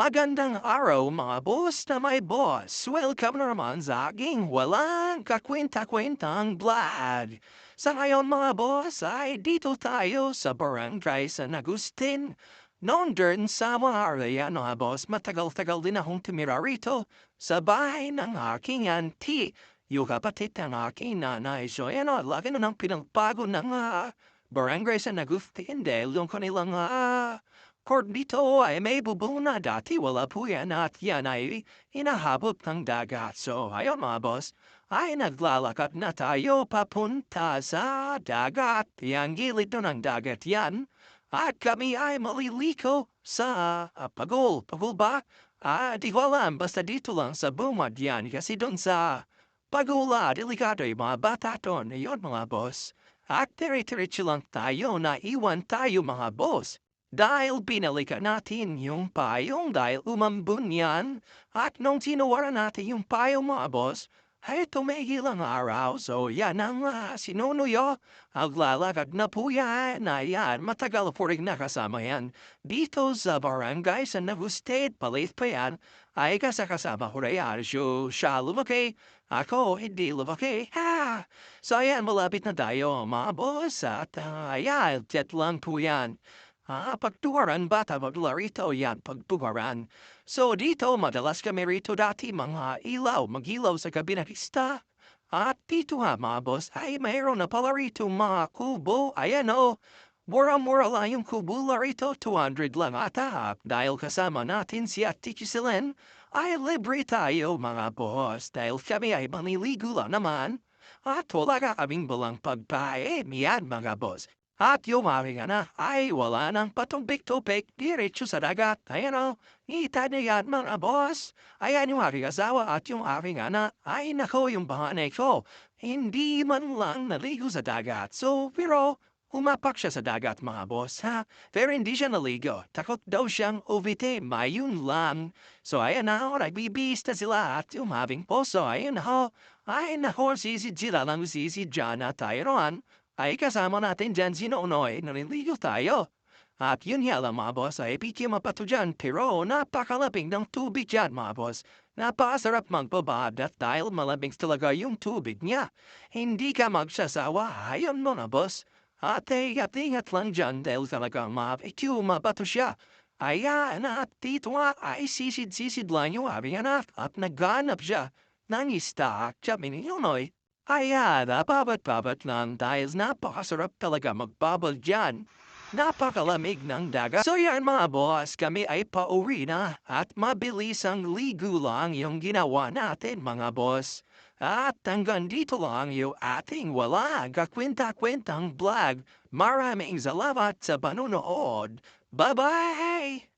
Magandang araw mga boss na may boss. Welcome na naman sa aking walang kakwenta-kwentang vlog. Sa ngayon mga boss ay dito tayo sa Barangay San Agustin. Noon din sa mga area mga boss, matagal-tagal din akong tumira rito sa bahay ng aking auntie. Yung kapatid ng aking nanay. So yan o, lagi na ng pinagbago ng Barangay San Agustin dahil yung kanilang Kord dito ay may bubong na dati wala po yan at yan ay inahabot ng dagat. So ayun mga boss, ay naglalakad na tayo papunta sa dagat. Yang gilid doon ng dagat yan. At kami ay maliliko sa pagul. Pagul ba? Di ko alam. Basta dito lang sa bumad yan. Kasi doon sa pagula, delikado yung mga bata doon. Ayun mga boss. At tiri-tiritso lang tayo na iwan tayo mga boss. Dahil binalikan natin yung payong dahil umambun yan at nung tinawaran natin yung payong mga boss, ay tumigil ang araw. So yan ang sinunuyo. Aglalakad na po yan. Ayan, matagal po rin nakasama yan. Dito sa barangay sa Navu State, palit pa yan, ay kasakasama ko rin yan. So siya lumaki, ako hindi lumaki. Ha! So ayan, malapit na tayo mga boss at ayan, jet lang po yan. Pagtuwaran bata maglarito yan pagtuwaran. So dito madalas kami rito dati mga ilaw, mag-ilaw sa gabi na pista. At dito ha mga boss ay mayroon na pala rito mga kubo. Ayan o, mura-mura lang yung kubo larito, 200 lang ata. Dahil kasama natin si Ate Chisilin, ay libre tayo mga boss. Dahil kami ay maniligo lang naman. At wala ka kaming balang pagpae, miyan mga boss. At yung aming anak ay wala ng patumpik-tupik diretso sa dagat. Ayan o, kita niya yan mga boss. Ayan yung aking asawa at yung aking anak. Ay nako yung panganay ko. Hindi man lang naligo sa dagat. So, pero humapak siya sa dagat mga boss ha. Pero hindi siya naligo. Takot daw siyang uvite. Mayun lang. So ayan na ho, nagbibis na sila at yung aming poso. Ayan ho. Ay nako, sisi sila lang sisi John at Tyron ay kasama natin dyan si Nonoy na niligo tayo. At yun nga lang mga boss ay piti mapato dyan pero napakalaping ng tubig dyan mga boss. Napasarap magbabad at dahil malamig talaga yung tubig niya. Hindi ka magsasawa, ayun mo na boss. At ingat lang dyan dahil talagang mapitiyo mabato siya. Ayan at dito nga ay sisid-sisid lang yung aming anak at naghanap siya ng istak siya mininonoy. Ayan, nababat-babat lang dahil napakasarap talaga magbabal dyan. Napakalamig ng dagat. So yan mga boss, kami ay pauwi na at mabilis ang ligo lang yung ginawa natin mga boss. At hanggang dito lang yung ating walang kakwenta-kwentang vlog. Maraming salamat sa panunood. Bye-bye!